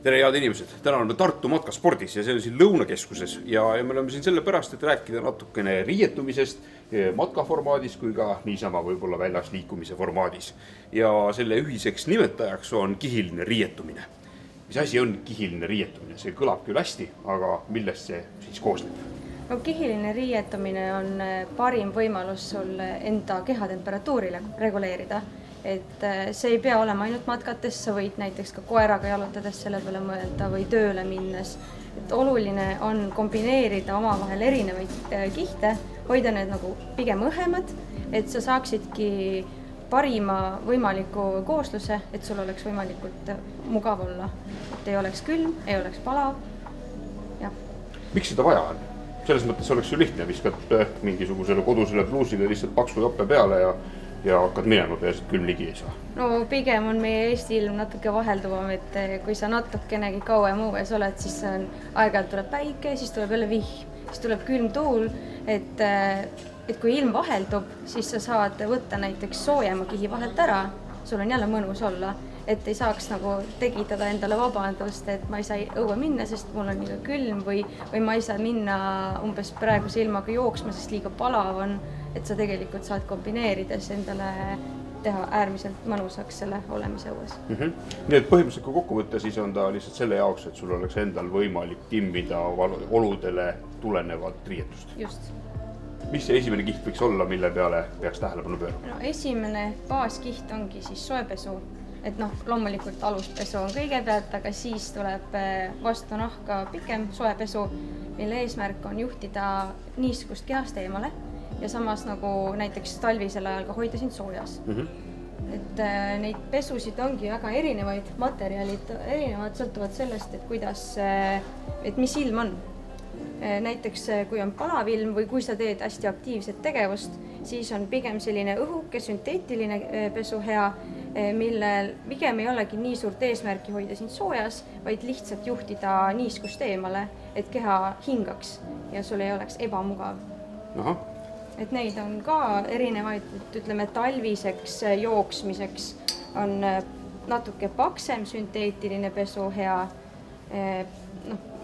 Tere, head inimesed! Täna oleme Tartu matkaspordis ja see on siin Lõunakeskuses ja me oleme siin sellepärast, et rääkida natukene riietumisest matkaformaadis kui ka niisama võib-olla väljas liikumise formaadis. Ja selle ühiseks nimetajaks on kihiline riietumine. Mis asi on kihiline riietumine? See kõlab küll hästi, aga millest see siis koosneb? No, kihiline riietumine on parim võimalus sul enda kehatemperatuurile reguleerida. Et see ei pea olema ainult matkates, sa võid näiteks ka koeraga jalutades selle peale mõelda või tööle minnes. Et oluline on kombineerida omavahel erinevaid kihte, hoida need nagu pigem õhemad, et sa saaksidki parima võimaliku koosluse, et sul oleks võimalikult mugav olla. Et ei oleks külm, ei oleks palav. Ja. Miks seda vaja on? Selles mõttes oleks ju lihtne, viskad mingisugusele kodusele pluusile lihtsalt paksu joppe peale ja hakkad minema, peas, et külm ligi ei saa. No pigem on meie Eesti ilm natuke vahelduvam, et kui sa natukenegi kauem õues oled, siis aeg-ajalt tuleb päike, siis tuleb jälle vihm, siis tuleb külm tuul, et kui ilm vaheldub, siis sa saad võtta näiteks soojema kihi vahelt ära, sul on jälle mõnus olla, et ei saaks nagu tegitada endale vabandust, et ma ei saa õue minna, sest mul on liiga külm või ma ei saa minna umbes praeguse ilmaga jooksma, sest liiga palav on, et sa tegelikult saad kombineerides endale teha äärmiselt mõnusaks selle olemise õues. Nii et põhimõtteliselt kui kokku võtta, siis on ta lihtsalt selle jaoks, et sul oleks endal võimalik timmida oludele tulenevat riietust. Just. Mis see esimene kiht võiks olla, mille peale peaks tähelepanu pöörama? No, esimene baaskiht ongi siis soepesu. Et loomulikult aluspesu on kõigepealt, aga siis tuleb vastu nahka pikem soepesu, mille eesmärk on juhtida niiskust kehast eemale ja samas nagu näiteks talvisel ajal ka hoida sind soojas. Et neid pesusid ongi väga erinevaid, materjalid erinevad, sõltuvad sellest, et mis ilm on. Näiteks kui on palav ilm või kui sa teed hästi aktiivset tegevust, siis on pigem selline õhuke, sünteetiline pesu hea, millel pigem ei olegi nii suurt eesmärki hoida sind soojas, vaid lihtsalt juhtida niiskust eemale, et keha hingaks ja sul ei oleks ebamugav. Aha. Et neid on ka erinevaid, et ütleme talviseks jooksmiseks on natuke paksem sünteetiline pesu hea.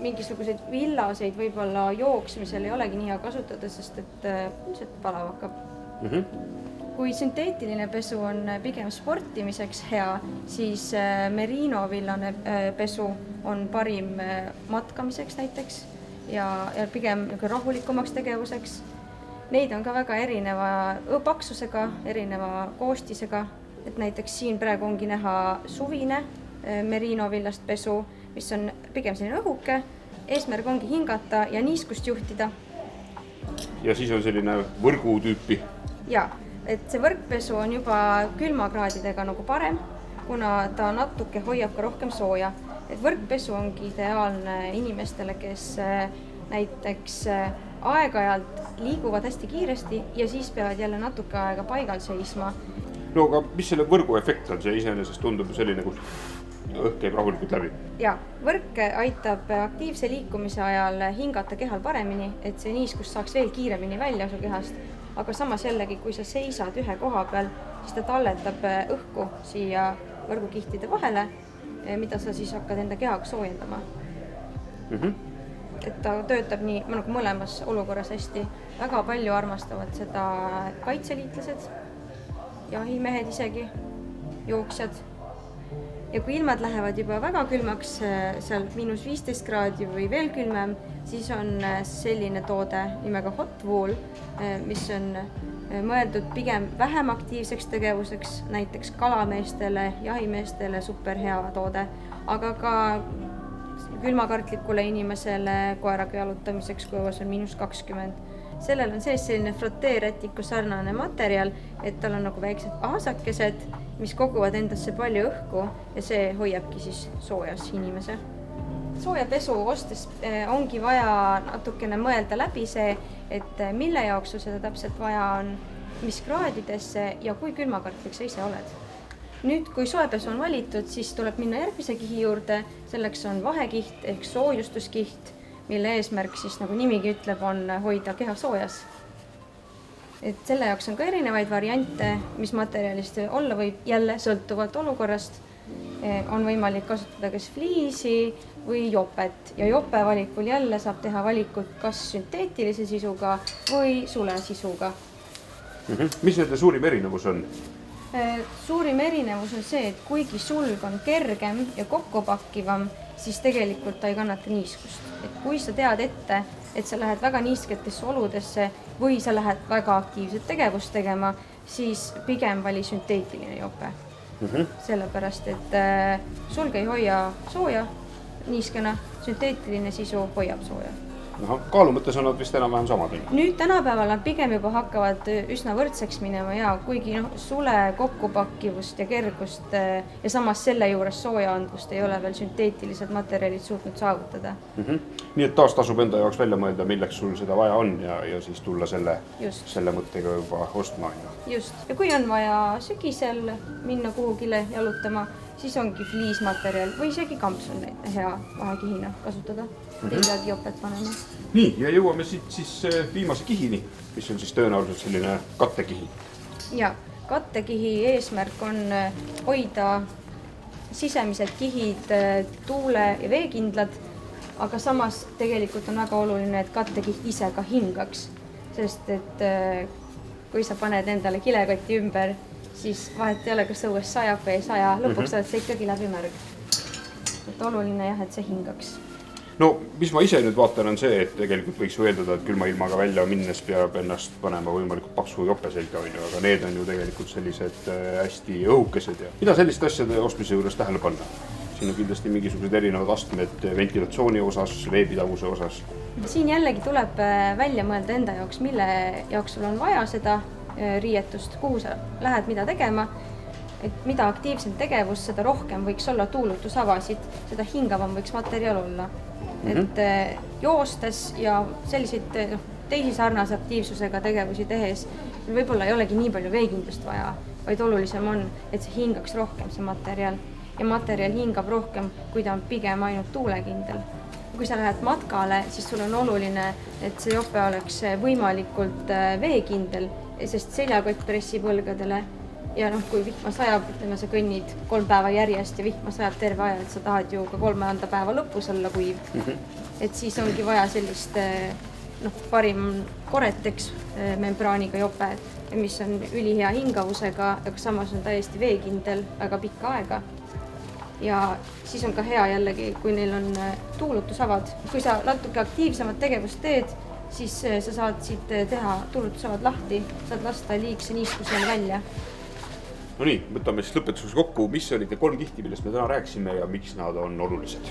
Mingisuguseid villaseid võib-olla jooksmisel ei olegi nii hea kasutada, sest et ilmselt palav hakkab. Kui sünteetiline pesu on pigem sportimiseks hea, siis merino villane pesu on parim matkamiseks näiteks ja pigem rahulikumaks tegevuseks. Neid on ka väga erineva paksusega, erineva koostisega, et näiteks siin praegu ongi näha suvine merino villast pesu, mis on pigem selline õhuke, eesmärk ongi hingata ja niiskust juhtida. Ja siis on selline võrgu tüüpi? Ja, et see võrkpesu on juba külmakraadidega nagu parem, kuna ta natuke hoiab ka rohkem sooja. Et võrkpesu ongi ideaalne inimestele, kes näiteks aeg-ajalt liiguvad hästi kiiresti ja siis peavad jälle natuke aega paigal seisma. No aga mis selle võrgu efekt on? See iseenesest tundub selline, kus õhk käib rahulikult läbi. Ja, võrk aitab aktiivse liikumise ajal hingata kehal paremini, et see niiskus saaks veel kiiremini välja su kehast. Aga samas jällegi, kui sa seisad ühe koha peal, siis ta talletab õhku siia võrgukihtide vahele, mida sa siis hakkad enda kehaga soojendama. Et ta töötab nii nagu mõlemas olukorras hästi. Väga palju armastavad seda kaitseliitlased, jahimehed isegi, jooksjad. Ja kui ilmad lähevad juba väga külmaks, seal -15 kraadi või veel külmem, siis on selline toode nimega Hot Wool, mis on mõeldud pigem vähem aktiivseks tegevuseks, näiteks kalameestele, jahimeestele super hea toode, aga ka külmakartlikule inimesele koeraga jalutamiseks, kui õues on -20. Sellel on sees selline frotteerätiku sarnane materjal, et tal on nagu väiksed aasakesed, mis koguvad endasse palju õhku ja see hoiabki siis soojas inimese. Sooja pesu ostes ongi vaja natukene mõelda läbi see, et mille jaoks sul seda täpselt vaja on, mis kraadidesse ja kui külmakartlik sa ise oled. Nüüd, kui soepesu on valitud, siis tuleb minna järgmise kihi juurde, selleks on vahekiht ehk soojustuskiht, mille eesmärk siis, nagu nimigi ütleb, on hoida keha soojas. Et selle jaoks on ka erinevaid variante, mis materjalist olla võib jälle sõltuvalt olukorrast. on võimalik kasutada kas fliisi või jopet ja jope valikul jälle saab teha valikut kas sünteetilise sisuga või sule sisuga. Mis nende suurim erinevus on? Suurim erinevus on see, et kuigi sulg on kergem ja kokkupakkivam, siis tegelikult ta ei kannata niiskust. Et kui sa tead ette, et sa lähed väga niisketesse oludesse või sa lähed väga aktiivset tegevust tegema, siis pigem vali sünteetiline jope. Sellepärast, et sulg ei hoia sooja niiskena, sünteetiline sisu hoiab sooja. Kaalu mõttes on nad vist enam-vähem samad. Nüüd tänapäeval nad pigem juba hakkavad üsna võrdseks minema ja kuigi sule kokkupakkivust ja kergust ja samas selle juures soojaandvust ei ole veel sünteetilised materjalid suutnud saavutada. Nii et taas tasub enda jaoks välja mõelda, milleks sul seda vaja on ja siis tulla selle mõttega juba ostma. Just. Ja kui on vaja sügisel minna kuhugile jalutama, siis ongi fliismaterjal või isegi kamps on hea vahekihina kasutada. Teidagi jopet panema. Nii, ja jõuame siis viimase kihini, mis on siis tõenäoliselt selline kattekihi. Ja, kattekihi eesmärk on hoida sisemised kihid tuule ja veekindlad, aga samas tegelikult on väga oluline, et kattekiht ise ka hingaks, sest et kui sa paned endale kilekoti ümber, siis vahet ei ole, kas õues sajab või ei saja, lõpuks oled sa ikkagi läbi märg. Et oluline jah, et see hingaks. No, mis ma ise nüüd vaatan on see, et tegelikult võiks ju eeldada, et külma ilmaga välja minnes peab ennast panema võimalikult paksu jope selga, aga need on ju tegelikult sellised hästi õhukesed ja mida selliste asjade ostmise juures tähele panna? Siin on kindlasti mingisugused erinevad astmed ventilatsiooni osas, veebitaguse osas. Siin jällegi tuleb välja mõelda enda jaoks, mille jaoks sul on vaja seda riietust, kuhu sa lähed, mida tegema. Et mida aktiivsem tegevus, seda rohkem võiks olla tuulutusavasid, seda hingavam võiks materjal olla. Et joostes ja selliseid teisi sarnase aktiivsusega tegevusi tehes võib-olla ei olegi nii palju veekindlust vaja, vaid olulisem on, et see hingaks rohkem see materjal ja materjal hingab rohkem, kui ta on pigem ainult tuulekindel. Kui sa lähed matkale, siis sul on oluline, et see jope oleks võimalikult veekindel, sest seljakott pressib õlgadele. Ja kui vihma sajab, ütleme, sa kõnnid 3 päeva järjest ja vihma sajab terve aja, et sa tahad ju ka 3. päeva lõpus olla kuiv. Et siis ongi vaja sellist parim Gore-Tex membraaniga jope, mis on ülihea hingavusega, aga samas on täiesti veekindel väga pikka aega. Ja siis on ka hea jällegi, kui neil on tuulutusavad. Kui sa natuke aktiivsemat tegevust teed, siis sa saad siit teha tuulutusavad lahti, saad lasta liigse niiskusel välja. No nii, võtame siis lõpetuseks kokku, mis olid need 3 kihti, millest me täna rääkisime ja miks nad on olulised?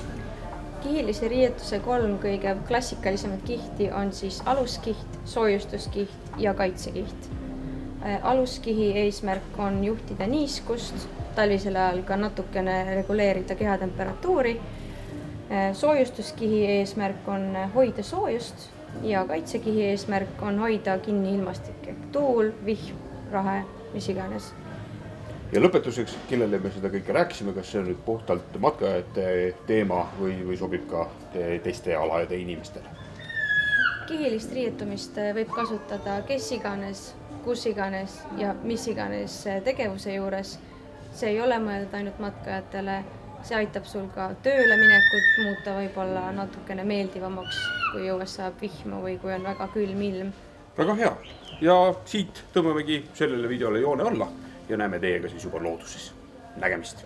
Kihilise riietuse 3 kõige klassikalisemat kihti on siis aluskiht, soojustuskiht ja kaitsekiht. Aluskihi eesmärk on juhtida niiskust, talvisel ajal ka natukene reguleerida kehatemperatuuri. Soojustuskihi eesmärk on hoida soojust ja kaitsekihi eesmärk on hoida kinni ilmastik, tuul, vihm, rahe, mis iganes. Ja lõpetuseks, kellele me seda kõike rääkisime, kas see on nüüd puhtalt matkajate teema või sobib ka teiste alajade inimestele? Kihilist riietumist võib kasutada kes iganes, kus iganes ja mis iganes tegevuse juures. See ei ole mõeldud ainult matkajatele, see aitab sul ka tööle minekut muuta võib-olla natukene meeldivamaks, kui õues saab vihma või kui on väga külm ilm. Väga hea ja siit tõmbamegi sellele videole joone alla. Ja näeme teiega siis juba looduses. Nägemist!